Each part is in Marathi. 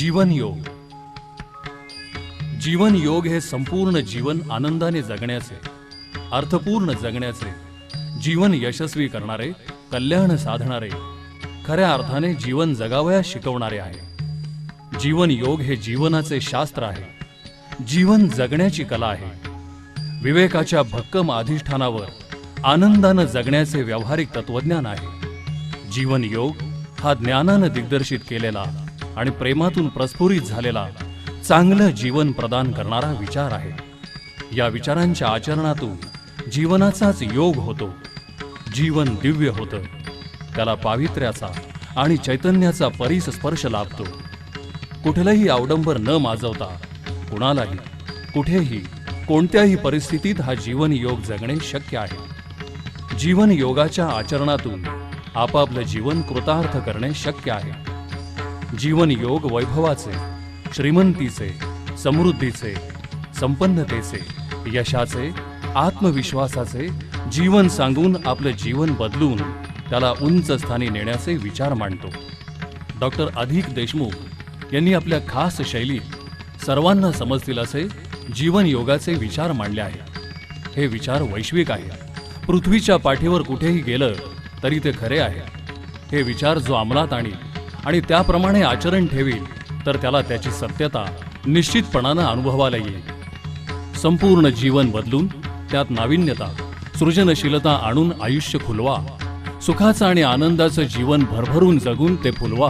जीवन योग. जीवन योग हे संपूर्ण जीवन आनंदाने जगण्याचे, अर्थपूर्ण जगण्याचे, जीवन यशस्वी करणारे, कल्याण साधणारे, खऱ्या अर्थाने जीवन जगावयास शिकवणारे आहे. जीवन योग हे जीवनाचे शास्त्र आहे. जीवन जगण्याची कला आहे. विवेकाच्या भक्कम अधिष्ठानावर आनंदानं जगण्याचे व्यावहारिक तत्वज्ञान आहे. जीवन योग हा ज्ञानानं दिग्दर्शित केलेला आणि प्रेमातून प्रस्फुरित झालेला चांगलं जीवन प्रदान करणारा विचार आहे. या विचारांच्या आचरणातून जीवनाचाच योग होतो. जीवन दिव्य होतं. त्याला पावित्र्याचा आणि चैतन्याचा परिस्पर्श लाभतो. कुठलंही अवडंबर न माजवता कुणालाही कुठेही कोणत्याही परिस्थितीत हा जीवन योग जगणे शक्य आहे. जीवन योगाच्या आचरणातून आपापलं जीवन कृतार्थ करणे शक्य आहे. जीवन योग वैभवाचे, श्रीमंतीचे, समृद्धीचे, संपन्नतेचे, यशाचे, आत्मविश्वासाचे जीवन सांगून आपलं जीवन बदलून त्याला उंच स्थानी नेण्याचे विचार मांडतो. डॉक्टर अधिक देशमुख यांनी आपल्या खास शैलीत सर्वांना समजतील असे जीवन योगाचे विचार मांडले आहेत. हे विचार वैश्विक आहेत. पृथ्वीच्या पाठीवर कुठेही गेलं तरी ते खरे आहे. हे विचार जो अंमलात आणील आणि त्याप्रमाणे आचरण ठेवील तर त्याला त्याची सत्यता निश्चितपणानं अनुभवाला येईल. संपूर्ण जीवन बदलून त्यात नाविन्यता, सृजनशीलता आणून आयुष्य खुलवा. सुखाचं आणि आनंदाचं जीवन भरभरून जगून ते फुलवा.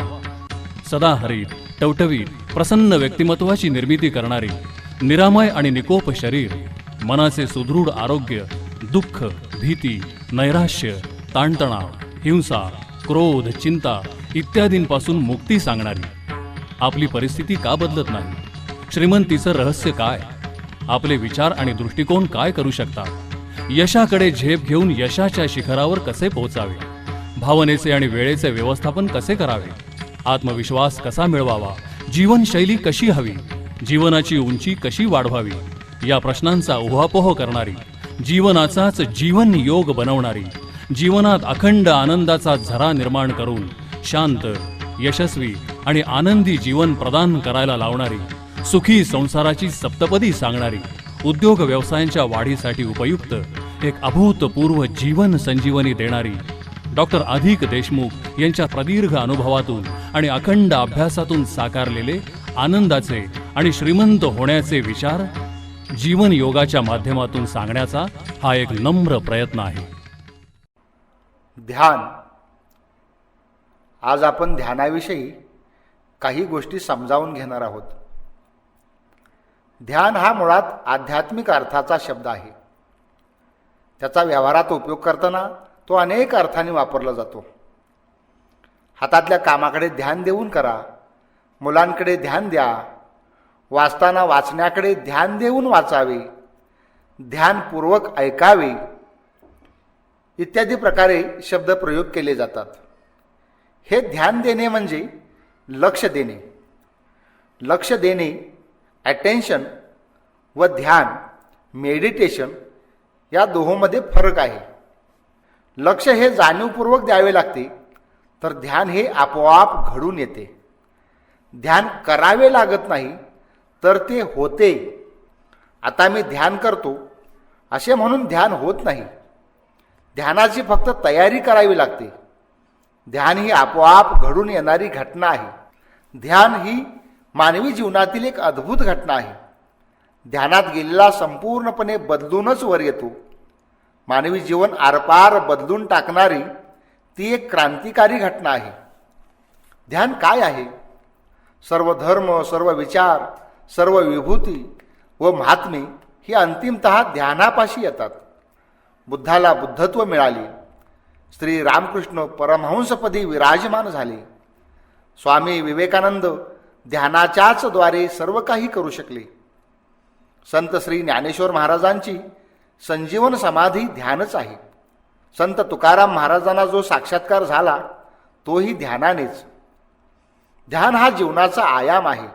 सदाहरित, टवटवीत, प्रसन्न व्यक्तिमत्वाची निर्मिती करणारी, निरामय आणि निकोप शरीर, मनाचे सुदृढ आरोग्य, दुःख, भीती, नैराश्य, ताणतणाव, हिंसा, क्रोध, चिंता इत्यादींपासून मुक्ती सांगणारी. आपली परिस्थिती का बदलत नाही? श्रीमंतीचं रहस्य काय? आपले विचार आणि दृष्टिकोन काय करू शकतात? यशाकडे झेप घेऊन यशाच्या शिखरावर कसे पोहोचावे? भावनेचे आणि वेळेचे व्यवस्थापन कसे करावे? आत्मविश्वास कसा मिळवावा? जीवनशैली कशी हवी? जीवनाची उंची कशी वाढवावी? या प्रश्नांचा उहापोह करणारी, जीवनाचाच जीवन योग बनवणारी, जीवनात अखंड आनंदाचा झरा निर्माण करून शांत, यशस्वी आणि आनंदी जीवन प्रदान करायला लावणारी, सुखी संसाराची सप्तपदी सांगणारी, उद्योग व्यवसायांच्या वाढीसाठी उपयुक्त एक अभूतपूर्व जीवन संजीवनी देणारी डॉक्टर अधिक देशमुख यांच्या प्रदीर्घ अनुभवातून आणि अखंड अभ्यासातून साकारलेले आनंदाचे आणि श्रीमंत होण्याचे विचार जीवन योगाच्या माध्यमातून सांगण्याचा हा एक नम्र प्रयत्न आहे. ध्यान. आज आपण ध्यानाविषयी काही गोष्टी समजावून घेणार आहोत. ध्यान हा मुळात आध्यात्मिक अर्थाचा शब्द आहे. त्याचा व्यवहारात उपयोग करताना तो अनेक अर्थांनी वापरला जातो. हातातल्या कामाकडे ध्यान देऊन करा, मुलांकडे ध्यान द्या, वाचताना वाचण्याकडे ध्यान देऊन वाचावे, ध्यानपूर्वक ऐकावे इत्यादी प्रकारे शब्द प्रयोग केले जातात. हे ध्यान देणे म्हणजे लक्ष देणे. लक्ष देणे, अटेन्शन व ध्यान, मेडिटेशन या दोहोंमध्ये फरक आहे. लक्ष हे जाणीवपूर्वक द्यावे लागते, तर ध्यान हे आपोआप घडून येते. ध्यान करावे लागत नाही, तर ते होते. आता मी ध्यान करतो असे म्हणून ध्यान होत नाही. ध्यानाची फक्त तयारी करावी लागते. ध्यान ही आपोआप घडून येणारी घटना आहे. ध्यान ही मानवी जीवनातील एक अद्भुत घटना आहे. ध्यानात गेलेला संपूर्णपणे बदलूनच वर येतो. मानवी जीवन आरपार बदलून टाकणारी ती एक क्रांतिकारी घटना आहे. ध्यान काय आहे? सर्व धर्म, सर्व विचार, सर्व विभूती व महात्मे ही अंतिमतः ध्यानापाशी येतात. बुद्धाला बुद्धत्व मिळाले. श्री रामकृष्ण परमहंसपदी विराजमान झाले. स्वामी विवेकानंद ध्यानाच्याच द्वारे सर्व काही करू शकले. संत श्री ज्ञानेश्वर महाराजांची संजीवन समाधी ध्यानच आहे. संत तुकाराम महाराजांना जो साक्षात्कार झाला तोही ध्यानानेच. ध्यान हा जीवनाचा आयाम आहे.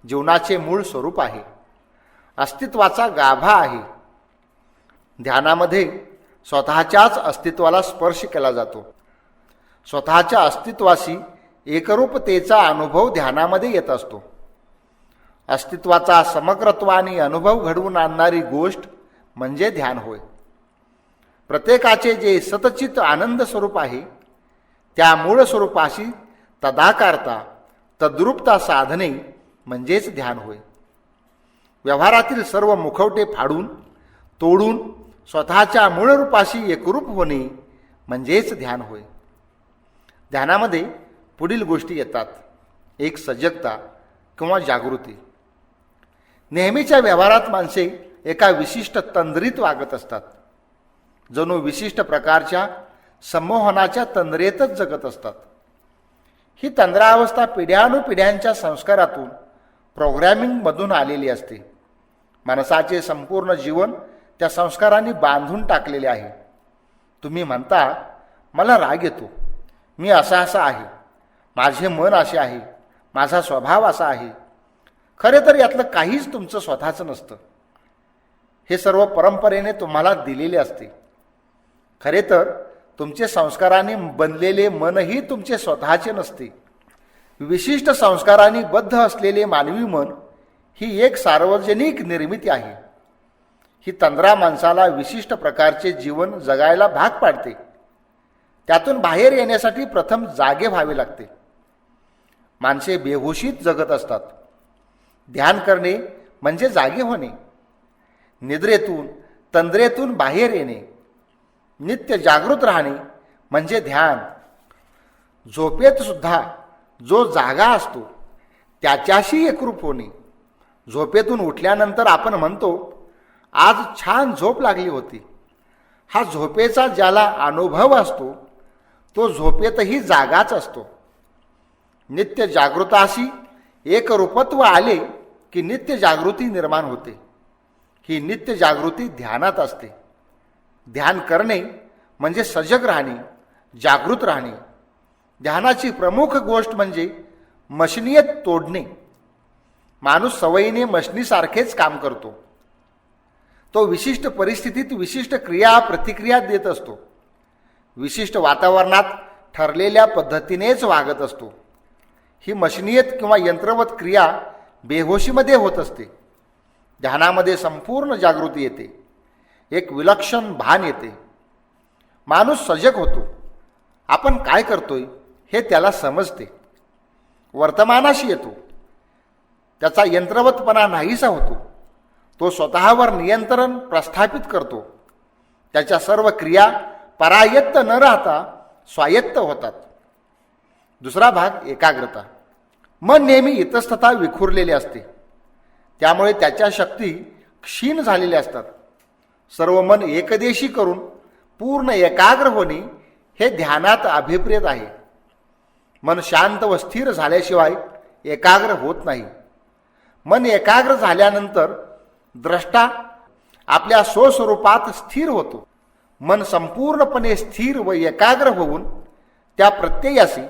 जीवनाचे मूळ स्वरूप आहे. अस्तित्वाचा गाभा आहे. ध्यानामध्ये स्वतःच्याच अस्तित्वाला स्पर्श केला जातो. स्वतःच्या अस्तित्वाशी एकरूपतेचा अनुभव ध्यानामध्ये येत असतो. अस्तित्वाचा समग्रत्वाने अनुभव घडवून आणणारी गोष्ट म्हणजे ध्यान होय. प्रत्येकाचे जे सतचित आनंद स्वरूप आहे त्या मूळ स्वरूपाशी तदाकारता तद्रूपता साधने म्हणजेच ध्यान होय. व्यवहारातील सर्व मुखवटे फाडून तोडून स्वतःच्या मूळ रूपाशी एकरूप होणे म्हणजेच ध्यान होय. ध्यानामध्ये पुढील गोष्टी येतात. एक सजगता किंवा जागृती. नेहमीच्या व्यवहारात माणसे एका विशिष्ट तंद्रीत वागत असतात. जणू विशिष्ट प्रकारच्या संमोहनाच्या तंद्रेतच जगत असतात. ही तंद्रावस्था पिढ्यानुपिढ्यांच्या संस्कारातून प्रोग्रॅमिंगमधून आलेली असते. माणसाचे संपूर्ण जीवन त्या संस्कारांनी बांधून टाकलेले आहे. तुम्ही म्हणता मला राग येतो, मी असा आहे, माझे मन असे आहे, माझा स्वभाव असा आहे. खरे तर यातलं काहीच तुमचं स्वतःचं नसतं. हे सर्व परंपरेने तुम्हाला दिलेले असते. खरे तर तुमचे संस्कारांनी बनलेले मनही तुमचे स्वतःचे नसते. विशिष्ट संस्कारांनी बद्ध असलेले मानवी मन ही एक सार्वजनिक निर्मिती आहे. ही तंद्रा माणसाला विशिष्ट प्रकारचे जीवन जगायला भाग पाडते. त्यातून बाहेर येण्यासाठी प्रथम जागे व्हावे लागते. माणसे बेहोशीत जगत असतात. ध्यान करणे म्हणजे जागे होणे, निद्रेतून तंद्रेतून बाहेर येणे. नित्य जागृत राहणे म्हणजे ध्यान. झोपेत सुद्धा जो जागा असतो त्याच्याशी एकरूप होणे. झोपेतून उठल्यानंतर आपण म्हणतो आज छान झोप लागली होती. हा झोपेचा ज्याला अनुभव असतो तो झोपेतही जागाच असतो. नित्य जागृताशी एकरूपत्व आले की नित्य जागृती निर्माण होते. ही नित्य जागृती ध्यानात असते. ध्यान करणे म्हणजे सजग राहणे, जागृत राहणे. ध्यानाची प्रमुख गोष्ट म्हणजे मशनीयत तोडणे. माणूस सवयीने मशनीसारखेच काम करतो. तो विशिष्ट परिस्थितीत विशिष्ट क्रिया प्रतिक्रिया देत असतो. विशिष्ट वातावरणात ठरलेल्या पद्धतीनेच वागत असतो. ही मशनीयत किंवा यंत्रवत क्रिया बेहोशीमध्ये होत असते. ध्यानामध्ये संपूर्ण जागृती येते. एक विलक्षण भान येते. माणूस सजग होतो. आपण काय करतोय हे त्याला समजते. वर्तमानाशी येतो. त्याचा यंत्रवतपणा नाहीसा होतो. तो स्वतःवर नियंत्रण प्रस्थापित करतो. त्याच्या सर्व क्रिया परायत्त न राहता स्वायत्त होतात. दुसरा भाग एकाग्रता. मन नेहमी इतस्ततः विखुरलेले असते. त्यामुळे त्याच्या शक्ती क्षीण झालेल्या असतात. सर्व मन एकदेशी करून पूर्ण एकाग्र होणे हे ध्यानात अभिप्रेत आहे. मन शांत व स्थिर झाल्याशिवाय एकाग्र होत नाही. मन एकाग्र झाल्यानंतर द्रष्टा आपल्या स्वस्वरूपात स्थिर होतो. मन संपूर्णपणे स्थिर व एकाग्र होऊन त्या प्रत्ययाशी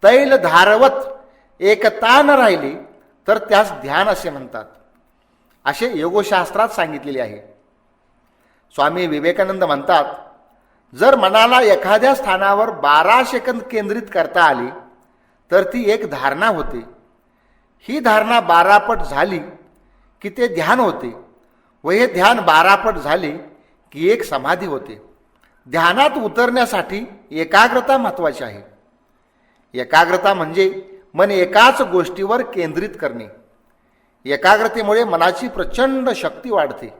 तैल धारवत एकतान राहिले तर त्यास ध्यान असे म्हणतात, असे योगशास्त्रात सांगितलेले आहे. स्वामी विवेकानंद म्हणतात, जर मनाला एखाद्या स्थानावर 12 सेकंद केंद्रित करता आले तर ती एक धारणा होते. ही धारणा 12 पट झाली की ते ध्यान होते व हे ध्यान 12 पट झाले की एक समाधी होते. ध्यानात उतरण्यासाठी एकाग्रता महत्त्वाची आहे. एकाग्रता म्हणजे मन एकाच गोष्टीवर केंद्रित करणे. एकाग्रतेमुळे मनाची प्रचंड शक्ती वाढते.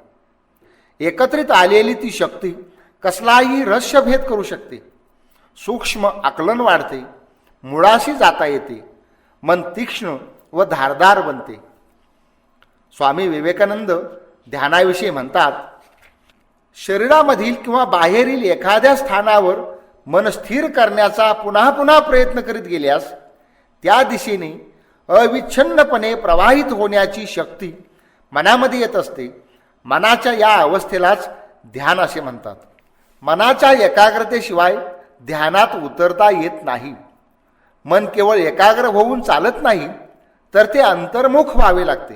एकत्रित आलेली ती शक्ती कसलाही रहस्यभेद करू शकते. सूक्ष्म आकलन वाढते. मुळाशी जाता येते. मन तीक्ष्ण व धारदार बनते. स्वामी विवेकानंद ध्यानाविषयी म्हणतात, शरीरामधील किंवा बाहेरील एखाद्या स्थानावर मन स्थिर करण्याचा पुन्हा पुन्हा प्रयत्न करीत गेल्यास त्या दिशेने अविच्छिन्नपणे प्रवाहित होण्याची शक्ती मनामध्ये येत असते. मनाच्या या अवस्थेलाच ध्यान असे म्हणतात. मनाच्या एकाग्रतेशिवाय ध्यानात उतरता येत नाही. मन केवळ एकाग्र होऊन चालत नाही, तर ते अंतर्मुख व्हावे लागते.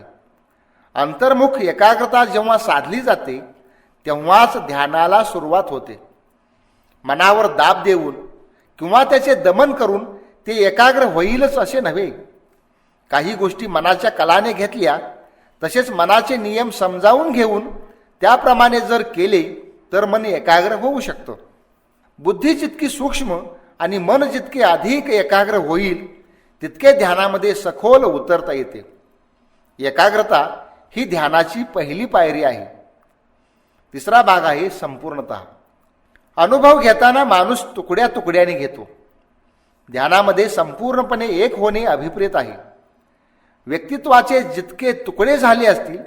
अंतर्मुख एकाग्रता जेव्हा साधली जाते तेव्हाच ध्यानाला सुरुवात होते. मनावर दाब देऊन किंवा त्याचे दमन करून ते एकाग्र होईलच असे नव्हे. काही गोष्टी मनाच्या कलाने घेतल्या, तसेच मनाचे नियम समजावून घेऊन त्याप्रमाणे जर केले तर मन एकाग्र होऊ शकतं. बुद्धी जितकी सूक्ष्म आणि मन जितके अधिक एकाग्र होईल तितके ध्यानामध्ये सखोल उतरता येते. एकाग्रता ही ध्यानाची पहिली पायरी आहे. तिसरा भाग आहे संपूर्णता. अनुभव घेताना माणूस तुकड्या तुकड्याने घेतो. ध्यानामध्ये संपूर्णपणे एक होणे अभिप्रेत आहे. व्यक्तित्वाचे जितके तुकडे झाले असतील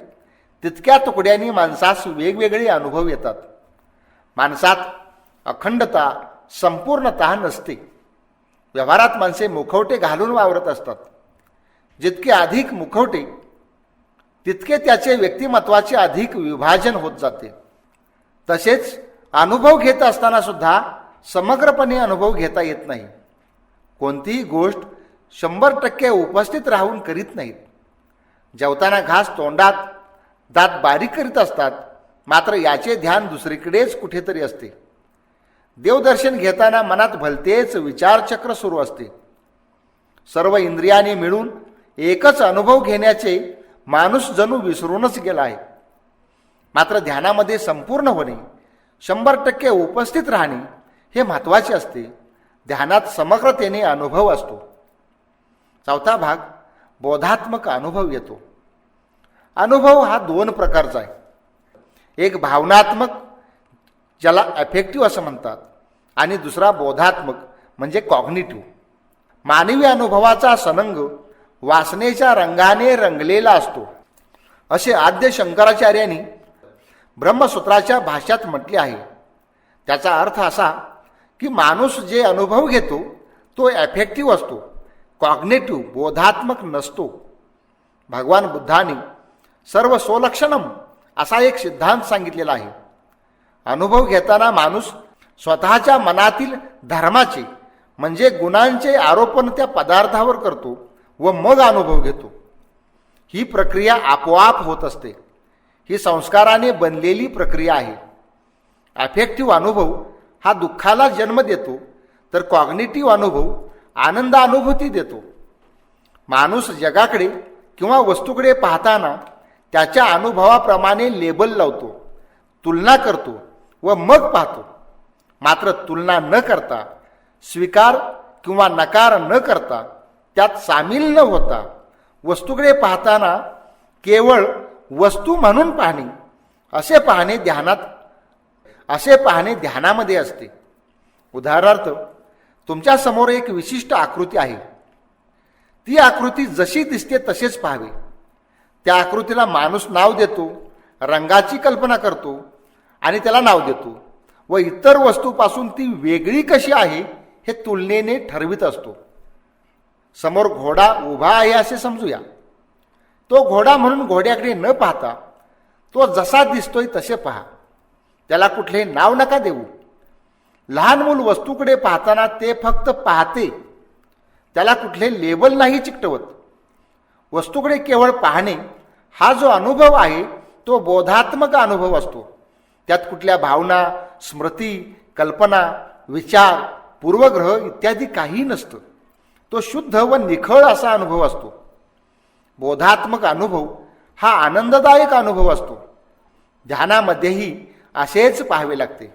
तितक्या तुकड्यांनी माणसास वेगवेगळे अनुभव येतात. माणसात अखंडता, संपूर्णता नसते. व्यवहारात माणसे मुखवटे घालून वावरत असतात. जितके अधिक मुखवटे तितके त्याचे व्यक्तिमत्वाचे अधिक विभाजन होत जाते. तसेच अनुभव घेत असताना सुद्धा समग्रपणे अनुभव घेता येत नाही. कोणतीही गोष्ट 100% उपस्थित राहून करीत नाहीत. जेवताना घास तोंडात, दात बारीक करीत असतात, मात्र याचे ध्यान दुसरीकडेच कुठेतरी असते. देवदर्शन घेताना मनात भलतेच विचारचक्र सुरू असते. सर्व इंद्रियांनी मिळून एकच अनुभव घेण्याचे माणूस जणू विसरूनच गेला आहे. मात्र ध्यानामध्ये संपूर्ण होणे, 100% उपस्थित राहणे हे महत्त्वाचे असते. ध्यानात समग्रतेने अनुभव असतो. चौथा भाग बोधात्मक अनुभव येतो. अनुभव हा 2 प्रकारचा आहे. एक भावनात्मक, ज्याला अफेक्टिव्ह असं म्हणतात, आणि दुसरा बोधात्मक म्हणजे कॉग्निटिव्ह. मानवी अनुभवाचा सनंग वासनेच्या रंगाने रंगलेला असतो असे आद्य शंकराचार्यांनी ब्रह्मसूत्राच्या भाष्यात म्हटले आहे. त्याचा अर्थ असा की माणूस जे अनुभव घेतो तो अफेक्टिव्ह असतो, कॉग्नेटिव्ह बोधात्मक नसतो. भगवान बुद्धांनी सर्व सोलक्षणम असा एक सिद्धांत सांगितलेला आहे. अनुभव घेताना माणूस स्वतःच्या मनातील धर्माचे म्हणजे गुणांचे आरोपण त्या पदार्थावर करतो व मग अनुभव घेतो. ही प्रक्रिया आपोआप होत असते. ही संस्काराने बनलेली प्रक्रिया आहे. अफेक्टिव्ह अनुभव हा दुःखाला जन्म देतो, तर कॉग्निटिव्ह अनुभव आनंदानुभूती देतो. माणूस जगाकडे किंवा वस्तूकडे पाहताना त्याच्या अनुभवाप्रमाणे लेबल लावतो, तुलना करतो व मग पाहतो. मात्र तुलना न करता, स्वीकार किंवा नकार न करता, त्यात सामील न होता वस्तूकडे पाहताना केवळ वस्तू म्हणून पाहणे, असे पाहणे ध्यानामध्ये असते. उदाहरणार्थ, तुमच्या समोर एक विशिष्ट आकृती आहे. ती आकृती जशी दिसते तसेच पाहावे. त्या आकृतीला माणूस नाव देतो, रंगाची कल्पना करतो आणि त्याला नाव देतो व इतर वस्तूपासून ती वेगळी कशी आहे हे तुलनेने ठरवित असतो. समोर घोडा उभा आहे असे समजूया. तो घोडा म्हणून घोड्याकडे न पाहता तो जसा दिसतोय तसे पहा. त्याला कुठले नाव नका देऊ. लहान मूल वस्तूकडे पाहताना ते फक्त पाहते, त्याला कुठले लेबल नाही चिकटवत. वस्तूकडे केवळ पाहणे हा जो अनुभव आहे तो बोधात्मक अनुभव असतो. त्यात कुठल्या भावना, स्मृती, कल्पना, विचार, पूर्वग्रह इत्यादी काही नसतं. तो शुद्ध व निखळ असा अनुभव असतो. बोधात्मक अनुभव हा आनंददायक अनुभव असतो. ध्यानामध्येही असेच पाहावे लागते.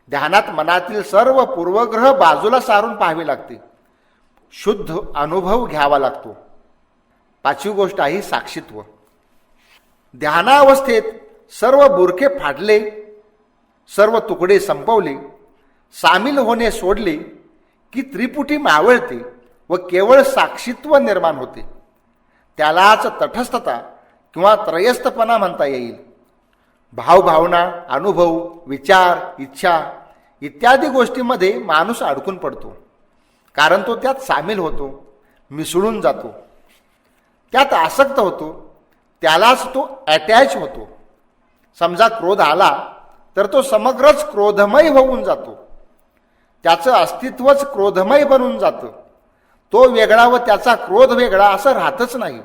ध्यानात मनातील सर्व पूर्वग्रह बाजूला सारून पाहावे लागते. शुद्ध अनुभव घ्यावा लागतो. 5वी गोष्ट आहे साक्षीत्व. ध्यानावस्थेत सर्व बुरखे फाडले, सर्व तुकडे संपवले, सामील होणे सोडले की त्रिपुटी मावळते व केवळ साक्षीत्व निर्माण होते. त्यालाच तटस्थता किंवा त्रयस्थपणा म्हणता येईल. भावभावना, अनुभव, विचार, इच्छा इत्यादी गोष्टींमध्ये माणूस अडकून पडतो, कारण तो त्यात सामील होतो, मिसळून जातो, त्यात आसक्त होतो, त्यालाच तो अटॅच होतो. समजा क्रोध आला तर तो समग्रच क्रोधमय होऊन जातो. त्याचं अस्तित्वच क्रोधमय बनून जातं. तो वेगळा व त्याचा क्रोध वेगळा असं राहतच नाही,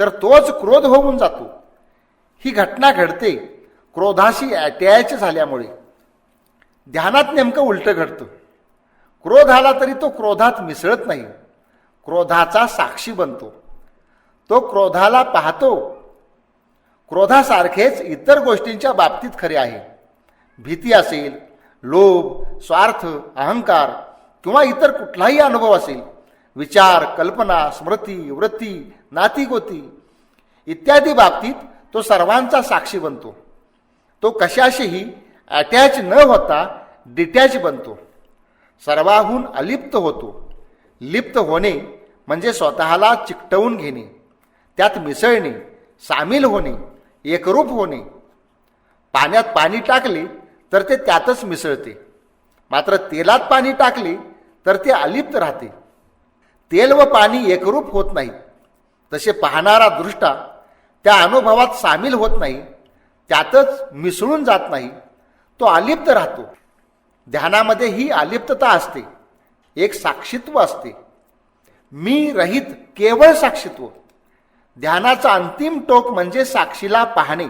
तर तोच क्रोध होऊन जातो. ही घटना घडते क्रोधाशी अटॅच झाल्यामुळे. ध्यानात नेमकं उलटं घडतं. क्रोध आला तरी तो क्रोधात मिसळत नाही, क्रोधाचा साक्षी बनतो. तो क्रोधाला पाहतो. क्रोधासारखेच इतर गोष्टींच्या बाबतीत खरे आहे. भीती असेल, लोभ, स्वार्थ, अहंकार किंवा इतर कुठलाही अनुभव असेल, विचार, कल्पना, स्मृती, वृत्ती, नातीगोती इत्यादी बाबतीत तो सर्वांचा साक्षी बनतो. तो कशाशीही अटॅच न होता डिटॅच बनतो, सर्वाहून अलिप्त होतो. लिप्त होणे म्हणजे स्वतःला चिकटवून घेणे, त्यात मिसळणे, सामील होणे, एकरूप होणे. पाण्यात पाणी टाकले तर ते त्यातच मिसळते, मात्र तेलात पाणी टाकले तर ते अलिप्त राहते. तेल व पाणी एकरूप होत नाही. तसे पाहणारा दृष्टा त्या अनुभवात सामील होत नाही, त्यातच मिसळून जात नाही, तो अलिप्त राहतो. ध्यानामध्ये ही अलिप्तता असते, एक साक्षीत्व असते, मी रहित केवळ साक्षीत्व. ध्यानाचा अंतिम टोक म्हणजे साक्षीला पाहणे.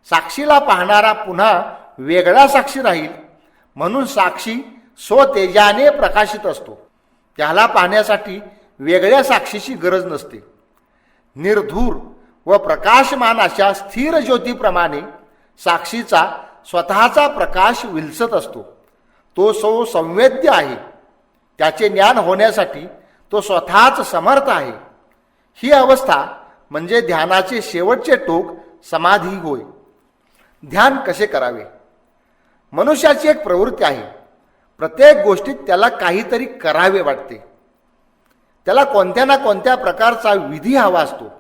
साक्षीला पाहणारा पुन्हा वेगळा साक्षी राहील, म्हणून साक्षी स्वतेजाने प्रकाशित असतो. त्याला पाहण्यासाठी वेगळ्या साक्षीची गरज नसते. निर्धूर व प्रकाशमान अशा स्थिर ज्योतीप्रमाणे साक्षीचा स्वतःचा प्रकाश विलसत असतो. तो संवेद्य आहे. त्याचे ज्ञान होण्यासाठी तो स्वतःच समर्थ आहे. ही अवस्था म्हणजे ध्यानाचे शेवटचे टोक समाधी होय. ध्यान कसे करावे? मनुष्याची एक प्रवृत्ती आहे. प्रत्येक गोष्टीत त्याला काहीतरी करावे वाटते. त्याला कोणत्या ना कोणत्या प्रकारचा विधी हवा असतो.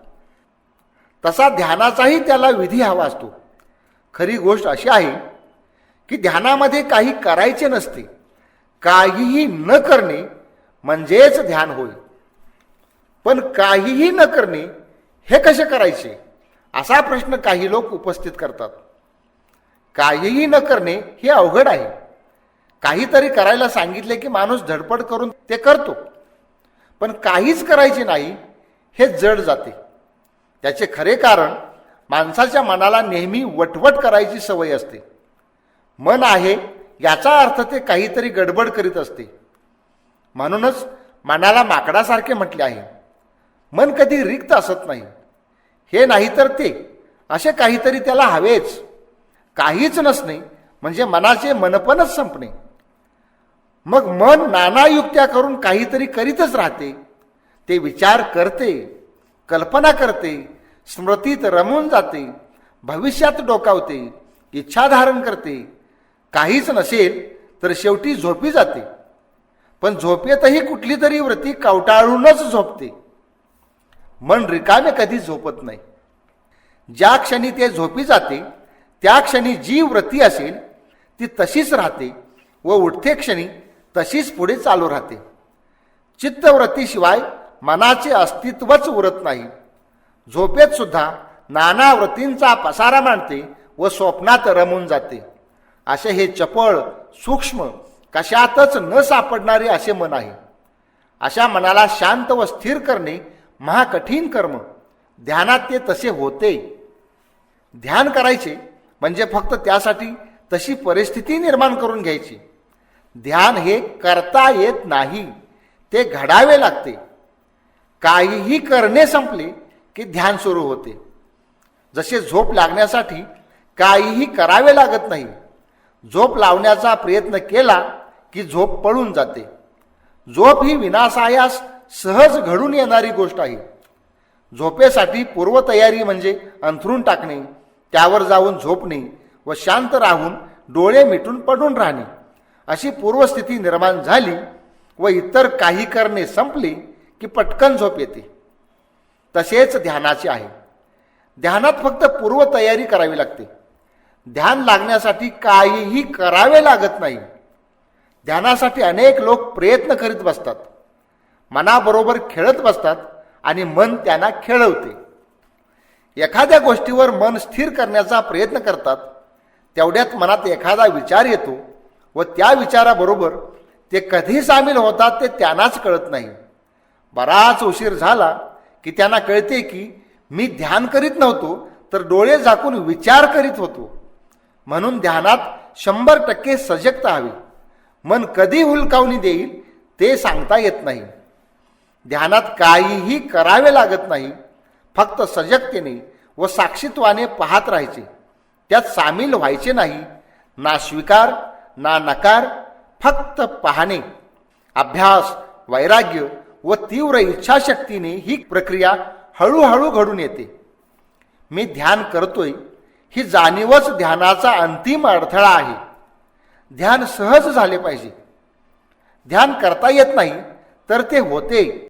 तसा ध्यानाचाही त्याला विधी हवा असतो. खरी गोष्ट अशी आहे की ध्यानामध्ये काही करायचे नसते. काहीही न करणे म्हणजेच ध्यान होय. पण काहीही न करणे हे कसे करायचे, असा प्रश्न काही लोक उपस्थित करतात. काहीही न करणे हे अवघड आहे. काहीतरी करायला सांगितले की माणूस धडपड करून ते करतो, पण काहीच करायचे नाही हे जड जाते. त्याचे खरे कारण माणसाच्या मनाला नेहमी वटवट करायची सवय असते. मन आहे याचा अर्थ ते काहीतरी गडबड करीत असते. म्हणूनच मनाला माकडासारखे म्हटले आहे. मन कधी रिक्त असत नाही. हे नाही तर ते असे काहीतरी त्याला हवेच. काहीच नसणे म्हणजे मनाचे मनपणच संपणे. मग मन नाना युक्त्या करून काहीतरी करीतच राहते. ते विचार करते, कल्पना करते, स्मृतीत रमून जाते, भविष्यात डोकावते, इच्छा धारण करते. काहीच नसेल तर शेवटी झोपी जाते. पण झोपेतही कुठली तरी वृत्ती कवटाळूनच झोपते. मन रिकामे कधी झोपत नाही. ज्या क्षणी ते झोपी जाते त्या क्षणी जी वृत्ती असेल ती तशीच राहते व उठते क्षणी तशीच पुढे चालू राहते. चित्तवृत्तीशिवाय मनाचे अस्तित्वच उरत नाही. झोपेत सुद्धा नाना वृत्तींचा पसारा मांडते व स्वप्नात रमून जाते. असे हे चपळ, सूक्ष्म, कशातच न सापडणारे असे मन आहे. अशा मनाला शांत व स्थिर करणे महाकठीण कर्म. ध्यानात ते तसे होते. ध्यान करायचे म्हणजे फक्त त्यासाठी तशी परिस्थिती निर्माण करून घ्यायची. ध्यान हे करता येत नाही, ते घडावे लागते. काहीही करणे संपले की ध्यान सुरू होते. जसे झोप लागण्यासाठी काहीही करावे लागत नाही. झोप लावण्याचा प्रयत्न केला की झोप पळून जाते. झोप ही विनासायास सहज घडून येणारी गोष्ट आहे. झोपेसाठी पूर्वतयारी म्हणजे अंथरूण टाकणे, त्यावर जाऊन झोपणे व शांत राहून डोळे मिटून पडून राहणे. अशी पूर्वस्थिती निर्माण झाली व इतर काही करणे संपले की पटकन झोप येते. तसेच ध्यानाचे आहे. ध्यानात फक्त पूर्वतयारी करावी लागते. ध्यान लागण्यासाठी काहीही करावे लागत नाही. ध्यानासाठी अनेक लोक प्रयत्न करीत बसतात, मनाबरोबर खेळत बसतात आणि मन त्यांना खेळवते. एखाद्या गोष्टीवर मन स्थिर करण्याचा प्रयत्न करतात. तेवढ्यात मनात एखादा विचार येतो व त्या विचाराबरोबर ते कधी सामील होतात ते त्यांनाच कळत नाही. बराच उशीर झाला की त्यांना कळते की मी ध्यान करीत नव्हतो तर डोळे झाकून विचार करीत होतो. म्हणून ध्यानात 100% सजगता हवी. मन कधी हुलकावणी देईल ते सांगता येत नाही. ध्यानात काहीही करावे लागत नाही. फक्त सजगतेने व साक्षीत्वाने पाहत राहायचे. त्यात सामील व्हायचे नाही. ना स्वीकार ना नकार, फक्त पाहणे. अभ्यास, वैराग्य व तीव्र इच्छाशक्तीने ही प्रक्रिया हळूहळू घडून येते. मी ध्यान करतोय ही जाणीवच ध्यानाचा अंतिम अडथळा आहे. ध्यान सहज झाले पाहिजे. ध्यान करता येत नाही तर ते होते